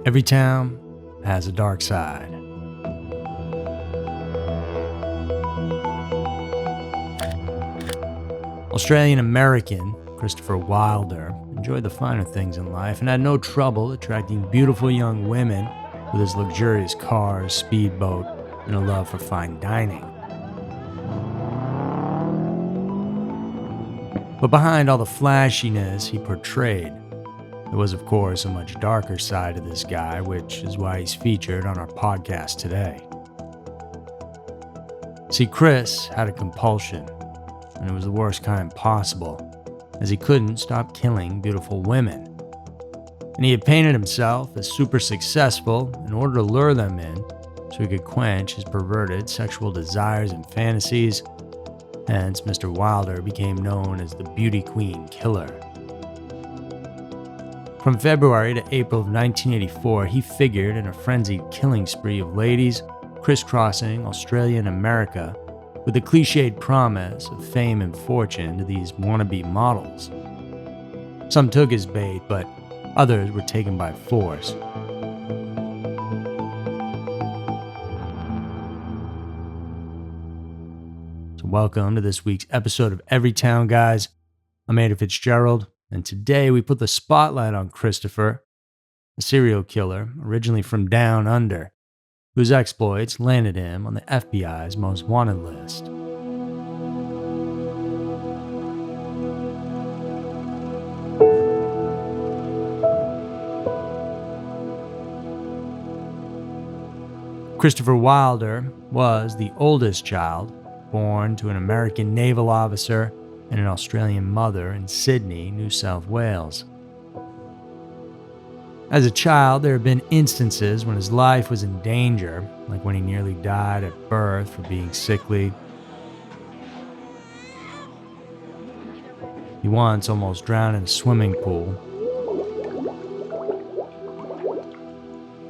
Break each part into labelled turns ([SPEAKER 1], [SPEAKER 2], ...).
[SPEAKER 1] Every town has a dark side. Australian-American Christopher Wilder enjoyed the finer things in life and had no trouble attracting beautiful young women with his luxurious cars, speedboat, and a love for fine dining. But behind all the flashiness he portrayed, there was, of course, a much darker side of this guy, which is why he's featured on our podcast today. See, Chris had a compulsion, and it was the worst kind possible, as he couldn't stop killing beautiful women. And he had painted himself as super successful in order to lure them in so he could quench his perverted sexual desires and fantasies. Hence, Mr. Wilder became known as the Beauty Queen Killer. From February to April of 1984, he figured in a frenzied killing spree of ladies, crisscrossing Australia and America with the cliched promise of fame and fortune to these wannabe models. Some took his bait, but others were taken by force. So welcome to this week's episode of Every Town Guys. I'm Andy Fitzgerald, and today we put the spotlight on Christopher, a serial killer originally from down under, whose exploits landed him on the FBI's most wanted list. Christopher Wilder was the oldest child, born to an American naval officer and an Australian mother in Sydney, New South Wales. As a child, there have been instances when his life was in danger, like when he nearly died at birth for being sickly. He once almost drowned in a swimming pool.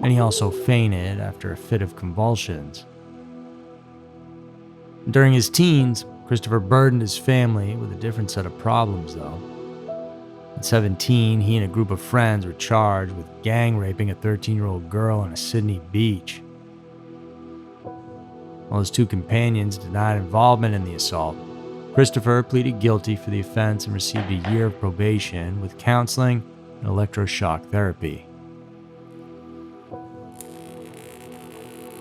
[SPEAKER 1] And he also fainted after a fit of convulsions. During his teens, Christopher burdened his family with a different set of problems, though. At 17, he and a group of friends were charged with gang raping a 13-year-old girl on a Sydney beach. While his two companions denied involvement in the assault, Christopher pleaded guilty for the offense and received a year of probation with counseling and electroshock therapy.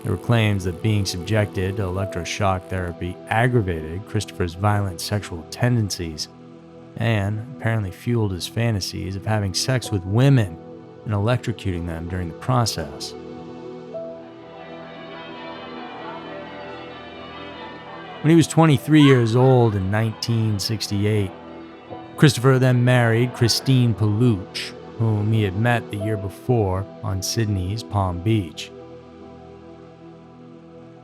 [SPEAKER 1] There were claims that being subjected to electroshock therapy aggravated Christopher's violent sexual tendencies and apparently fueled his fantasies of having sex with women and electrocuting them during the process. When he was 23 years old in 1968, Christopher then married Christine Palouche, whom he had met the year before on Sydney's Palm Beach.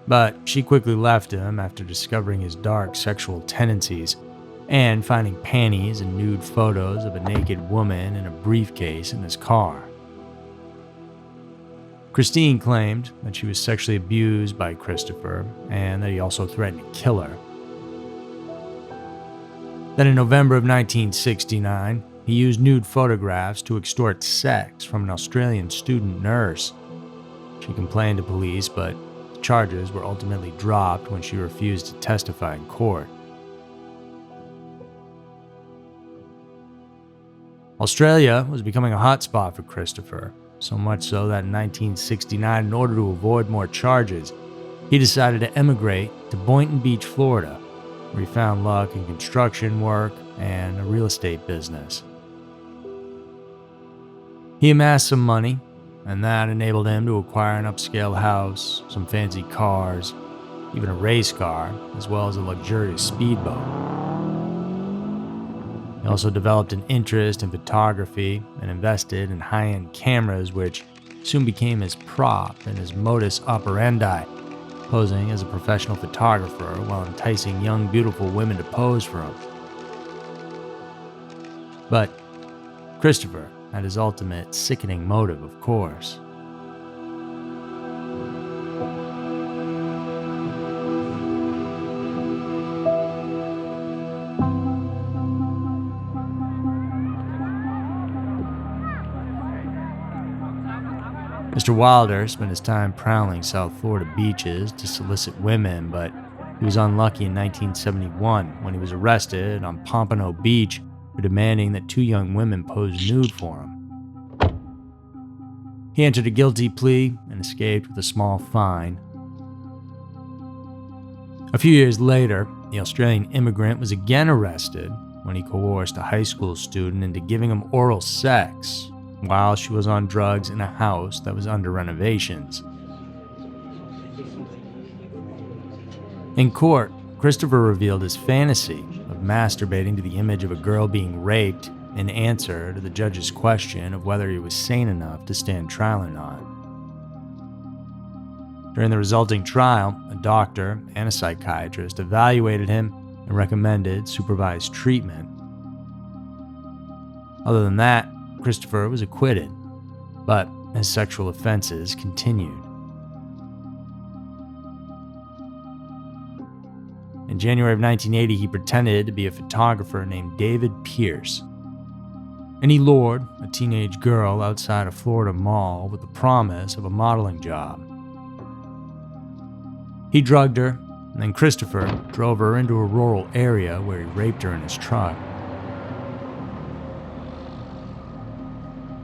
[SPEAKER 1] But she quickly left him after discovering his dark sexual tendencies and finding panties and nude photos of a naked woman in a briefcase in his car. Christine claimed that she was sexually abused by Christopher and that he also threatened to kill her. Then in November of 1969, he used nude photographs to extort sex from an Australian student nurse. She complained to police, but charges were ultimately dropped when she refused to testify in court. Australia was becoming a hotspot for Christopher, so much so that in 1969, in order to avoid more charges, he decided to emigrate to Boynton Beach, Florida, where he found luck in construction work and a real estate business. He amassed some money, and that enabled him to acquire an upscale house, some fancy cars, even a race car, as well as a luxurious speedboat. He also developed an interest in photography and invested in high-end cameras, which soon became his prop and his modus operandi, posing as a professional photographer while enticing young, beautiful women to pose for him. But Christopher had his ultimate sickening motive, of course. Mr. Wilder spent his time prowling South Florida beaches to solicit women, but he was unlucky in 1971 when he was arrested on Pompano Beach for demanding that two young women pose nude for him. He entered a guilty plea and escaped with a small fine. A few years later, the Australian immigrant was again arrested when he coerced a high school student into giving him oral sex while she was on drugs in a house that was under renovations. In court, Christopher revealed his fantasy of masturbating to the image of a girl being raped in answer to the judge's question of whether he was sane enough to stand trial or not. During the resulting trial, a doctor and a psychiatrist evaluated him and recommended supervised treatment. Other than that, Christopher was acquitted, but his sexual offenses continued. In January of 1980, he pretended to be a photographer named David Pierce, and he lured a teenage girl outside a Florida mall with the promise of a modeling job. He drugged her, and then Christopher drove her into a rural area where he raped her in his truck.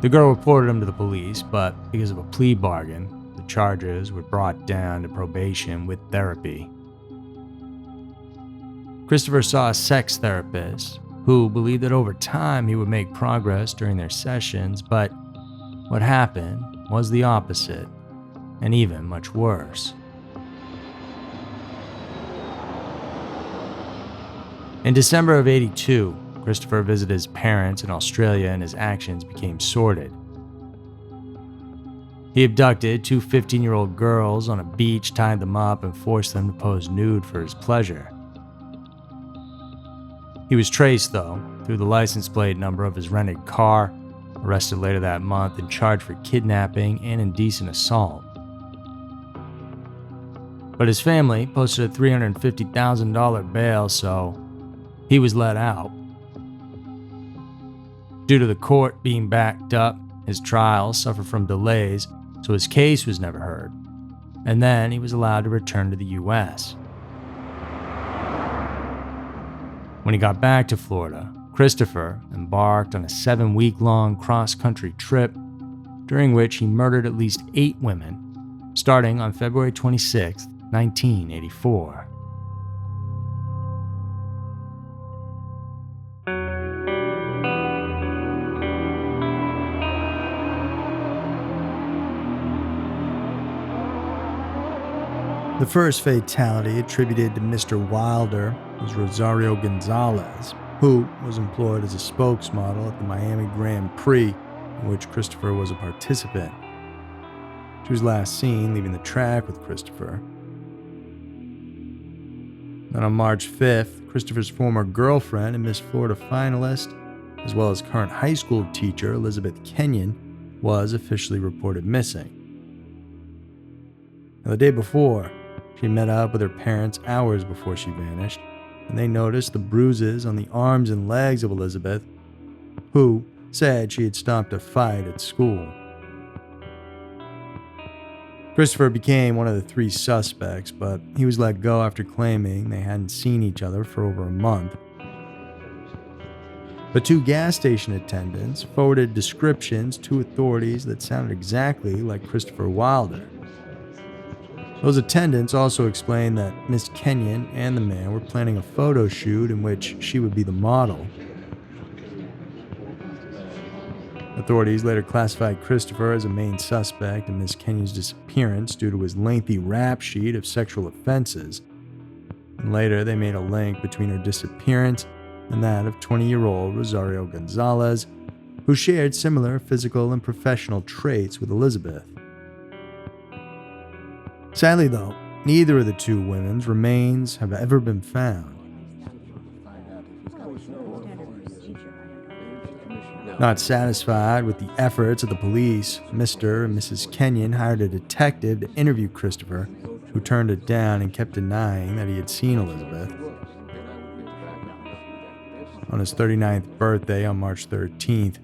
[SPEAKER 1] The girl reported him to the police, but because of a plea bargain, the charges were brought down to probation with therapy. Christopher saw a sex therapist who believed that over time he would make progress during their sessions, but what happened was the opposite, and even much worse. In December of '82, Christopher visited his parents in Australia and his actions became sordid. He abducted two 15-year-old girls on a beach, tied them up, and forced them to pose nude for his pleasure. He was traced, though, through the license plate number of his rented car, arrested later that month, and charged for kidnapping and indecent assault. But his family posted a $350,000 bail, so he was let out. Due to the court being backed up, his trial suffered from delays, so his case was never heard, and then he was allowed to return to the U.S. When he got back to Florida, Christopher embarked on a 7-week-long cross-country trip, during which he murdered at least 8 women, starting on February 26, 1984. The first fatality attributed to Mr. Wilder was Rosario Gonzalez, who was employed as a spokesmodel at the Miami Grand Prix, in which Christopher was a participant. She was last seen leaving the track with Christopher. Then on March 5th, Christopher's former girlfriend and Miss Florida finalist, as well as current high school teacher Elizabeth Kenyon, was officially reported missing. Now, the day before, she met up with her parents hours before she vanished, and they noticed the bruises on the arms and legs of Elizabeth, who said she had stopped a fight at school. Christopher became one of the 3 suspects, but he was let go after claiming they hadn't seen each other for over a month. But 2 gas station attendants forwarded descriptions to authorities that sounded exactly like Christopher Wilder. Those attendants also explained that Miss Kenyon and the man were planning a photo shoot in which she would be the model. Authorities later classified Christopher as a main suspect in Miss Kenyon's disappearance due to his lengthy rap sheet of sexual offenses, and later they made a link between her disappearance and that of 20-year-old Rosario Gonzalez, who shared similar physical and professional traits with Elizabeth. Sadly, though, neither of the 2 women's remains have ever been found. Not satisfied with the efforts of the police, Mr. and Mrs. Kenyon hired a detective to interview Christopher, who turned it down and kept denying that he had seen Elizabeth. On his 39th birthday on March 13th,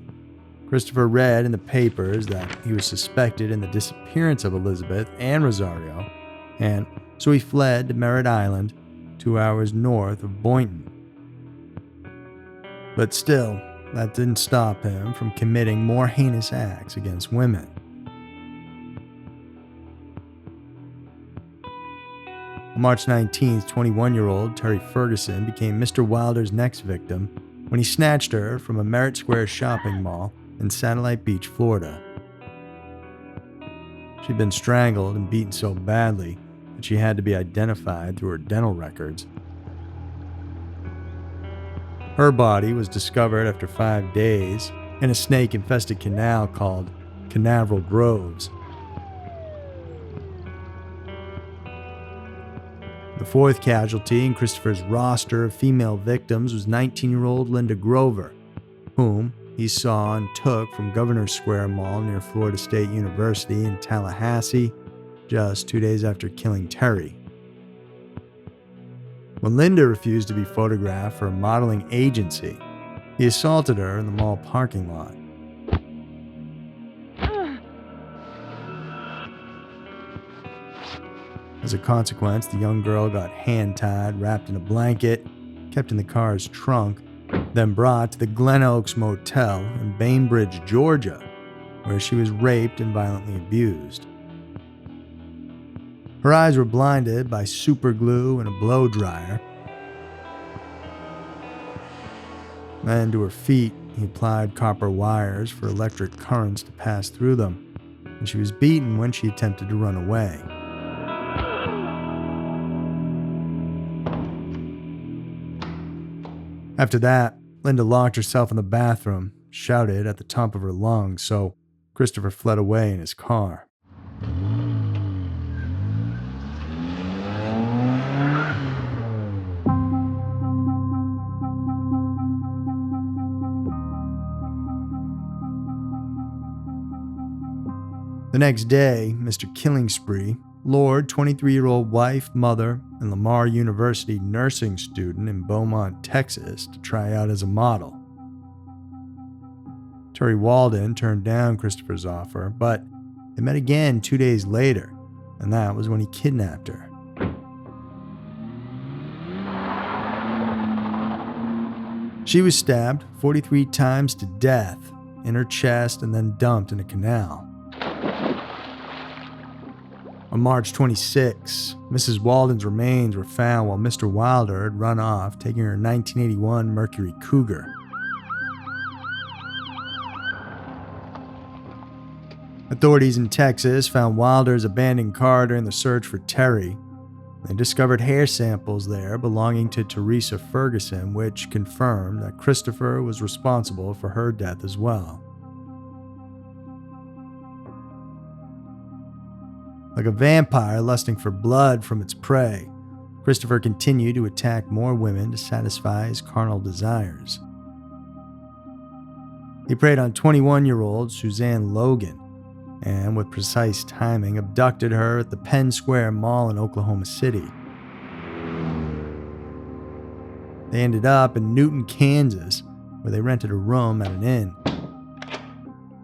[SPEAKER 1] Christopher read in the papers that he was suspected in the disappearance of Elizabeth and Rosario, and so he fled to Merritt Island, 2 hours north of Boynton. But still, that didn't stop him from committing more heinous acts against women. On March 19th, 21-year-old Terry Ferguson became Mr. Wilder's next victim when he snatched her from a Merritt Square shopping mall in Satellite Beach, Florida. She'd been strangled and beaten so badly that she had to be identified through her dental records. Her body was discovered after 5 days in a snake-infested canal called Canaveral Groves. The fourth casualty in Christopher's roster of female victims was 19-year-old Linda Grover, whom he saw and took from Governor Square Mall near Florida State University in Tallahassee just 2 days after killing Terry. When Linda refused to be photographed for a modeling agency, he assaulted her in the mall parking lot. As a consequence, the young girl got hand-tied, wrapped in a blanket, kept in the car's trunk, then brought to the Glen Oaks Motel in Bainbridge, Georgia, where she was raped and violently abused. Her eyes were blinded by super glue and a blow dryer. Then to her feet, he applied copper wires for electric currents to pass through them, and she was beaten when she attempted to run away. After that, Linda locked herself in the bathroom, shouted at the top of her lungs, so Christopher fled away in his car. The next day, Mr. Killing Spree lured 23-year-old wife, mother, and Lamar University nursing student in Beaumont, Texas, to try out as a model. Terry Walden turned down Christopher's offer, but they met again 2 days later, and that was when he kidnapped her. She was stabbed 43 times to death in her chest and then dumped in a canal. On March 26, Mrs. Walden's remains were found while Mr. Wilder had run off, taking her 1981 Mercury Cougar. Authorities in Texas found Wilder's abandoned car during the search for Terry. They discovered hair samples there belonging to Teresa Ferguson, which confirmed that Christopher was responsible for her death as well. Like a vampire lusting for blood from its prey, Christopher continued to attack more women to satisfy his carnal desires. He preyed on 21-year-old Suzanne Logan, and with precise timing abducted her at the Penn Square Mall in Oklahoma City. They ended up in Newton, Kansas, where they rented a room at an inn.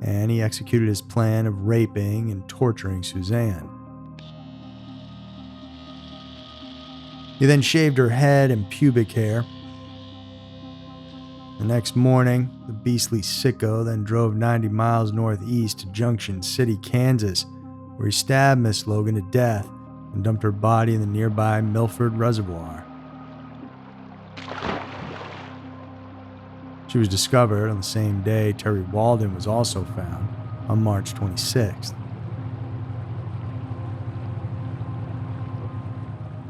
[SPEAKER 1] And he executed his plan of raping and torturing Suzanne. He then shaved her head and pubic hair. The next morning, the beastly sicko then drove 90 miles northeast to Junction City, Kansas, where he stabbed Miss Logan to death and dumped her body in the nearby Milford Reservoir. She was discovered on the same day Terry Walden was also found, on March 26th.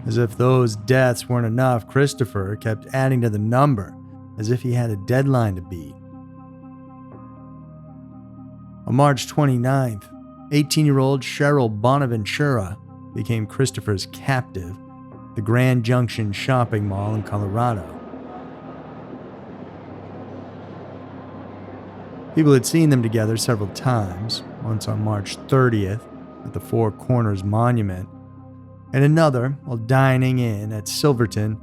[SPEAKER 1] As if those deaths weren't enough, Christopher kept adding to the number, as if he had a deadline to beat. On March 29th, 18-year-old Cheryl Bonaventura became Christopher's captive, the Grand Junction shopping mall in Colorado. People had seen them together several times, once on March 30th at the Four Corners Monument, and another while dining in at Silverton,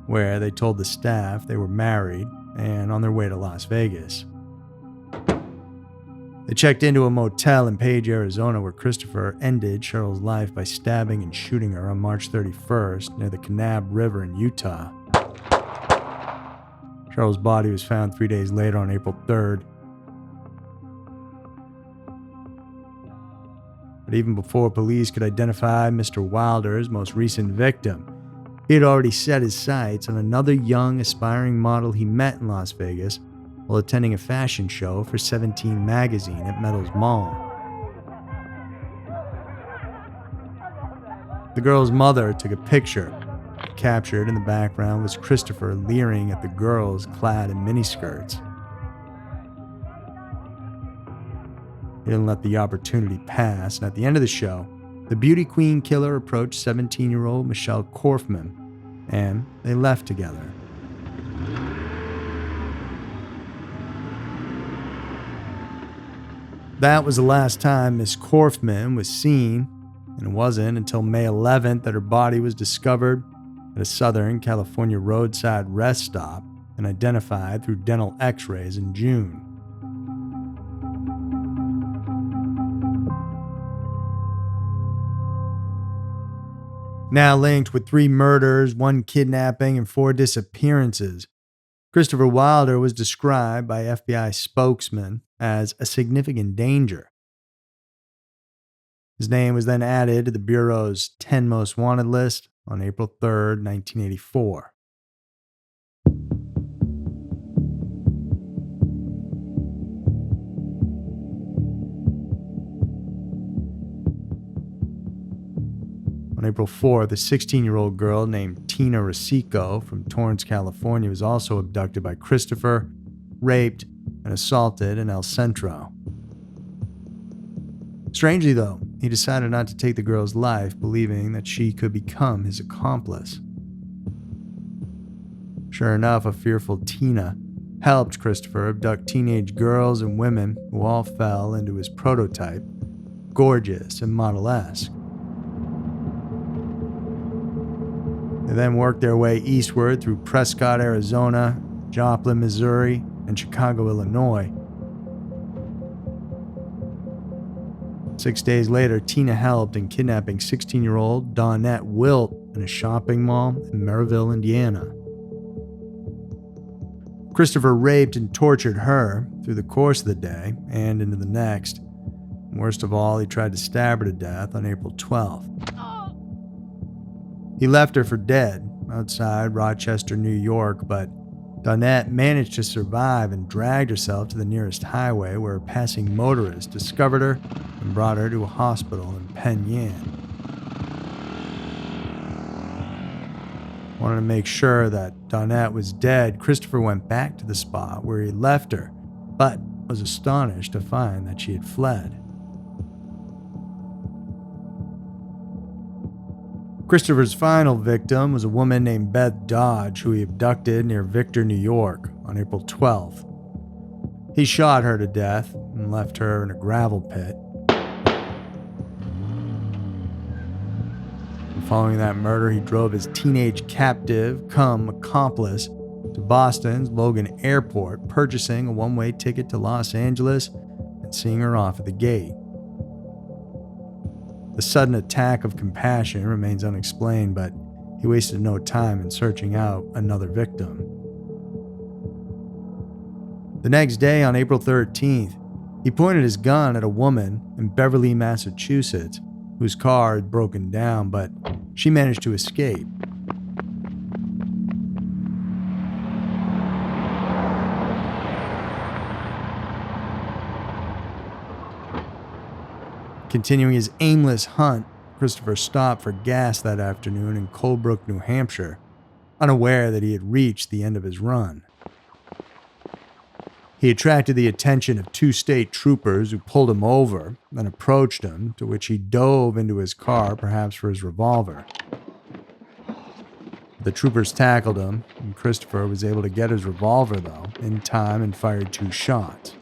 [SPEAKER 1] where they told the staff they were married and on their way to Las Vegas. They checked into a motel in Page, Arizona, where Christopher ended Cheryl's life by stabbing and shooting her on March 31st near the Kanab River in Utah. Cheryl's body was found 3 days later on April 3rd. But even before police could identify Mr. Wilder's most recent victim, he had already set his sights on another young, aspiring model he met in Las Vegas while attending a fashion show for 17 magazine at Meadows Mall. The girl's mother took a picture. Captured in the background was Christopher leering at the girls clad in miniskirts. He didn't let the opportunity pass, and at the end of the show, the beauty queen killer approached 17-year-old Michelle Korfman, and they left together. That was the last time Miss Korfman was seen, and it wasn't until May 11th that her body was discovered at a Southern California roadside rest stop and identified through dental x-rays in June. Now linked with 3 murders, 1 kidnapping, and 4 disappearances, Christopher Wilder was described by FBI spokesman as a significant danger. His name was then added to the Bureau's 10 Most Wanted list on April 3rd, 1984. On April 4th, a 16-year-old girl named Tina Rosico from Torrance, California was also abducted by Christopher, raped, and assaulted in El Centro. Strangely, though, he decided not to take the girl's life, believing that she could become his accomplice. Sure enough, a fearful Tina helped Christopher abduct teenage girls and women who all fell into his prototype, gorgeous and model-esque. They then worked their way eastward through Prescott, Arizona, Joplin, Missouri, and Chicago, Illinois. 6 days later, Tina helped in kidnapping 16-year-old Dawnette Wilt in a shopping mall in Maryville, Indiana. Christopher raped and tortured her through the course of the day and into the next. Worst of all, he tried to stab her to death on April 12th. He left her for dead outside Rochester, New York, but Dawnette managed to survive and dragged herself to the nearest highway where a passing motorist discovered her and brought her to a hospital in Penn Yan. Wanted to make sure that Dawnette was dead, Christopher went back to the spot where he left her, but was astonished to find that she had fled. Christopher's final victim was a woman named Beth Dodge, who he abducted near Victor, New York, on April 12th. He shot her to death and left her in a gravel pit. And following that murder, he drove his teenage captive, cum accomplice, to Boston's Logan Airport, purchasing a one-way ticket to Los Angeles and seeing her off at the gate. The sudden attack of compassion remains unexplained, but he wasted no time in searching out another victim. The next day, on April 13th, he pointed his gun at a woman in Beverly, Massachusetts, whose car had broken down, but she managed to escape. Continuing his aimless hunt, Christopher stopped for gas that afternoon in Colebrook, New Hampshire, unaware that he had reached the end of his run. He attracted the attention of 2 state troopers who pulled him over and approached him, to which he dove into his car, perhaps for his revolver. The troopers tackled him, and Christopher was able to get his revolver, though, in time and fired 2 shots.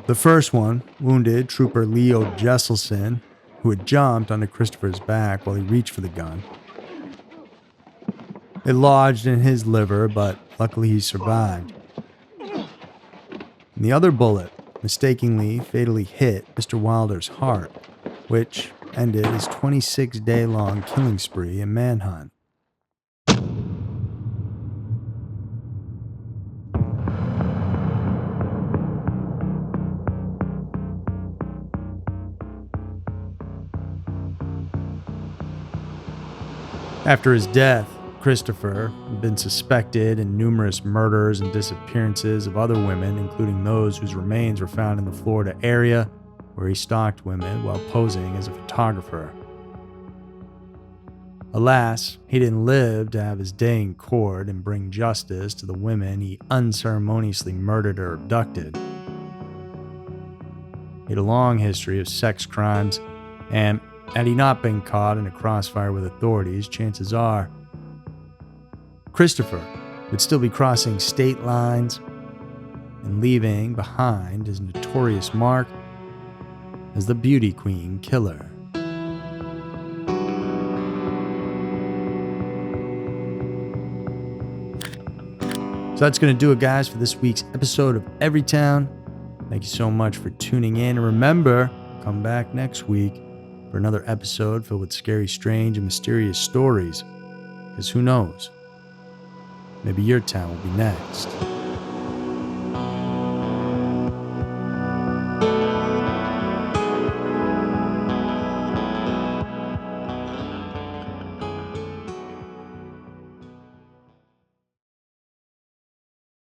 [SPEAKER 1] The first one wounded Trooper Leo Jesselson, who had jumped onto Christopher's back while he reached for the gun. It lodged in his liver, but luckily he survived. And the other bullet mistakenly fatally hit Mr. Wilder's heart, which ended his 26-day-long killing spree and manhunt. After his death, Christopher had been suspected in numerous murders and disappearances of other women, including those whose remains were found in the Florida area where he stalked women while posing as a photographer. Alas, he didn't live to have his day in court and bring justice to the women he unceremoniously murdered or abducted. He had a long history of sex crimes, and had he not been caught in a crossfire with authorities, chances are Christopher would still be crossing state lines and leaving behind his notorious mark as the Beauty Queen Killer. So that's going to do it, guys, for this week's episode of Everytown. Thank you so much for tuning in. And remember, come back next week for another episode filled with scary, strange, and mysterious stories. Because who knows? Maybe your town will be next.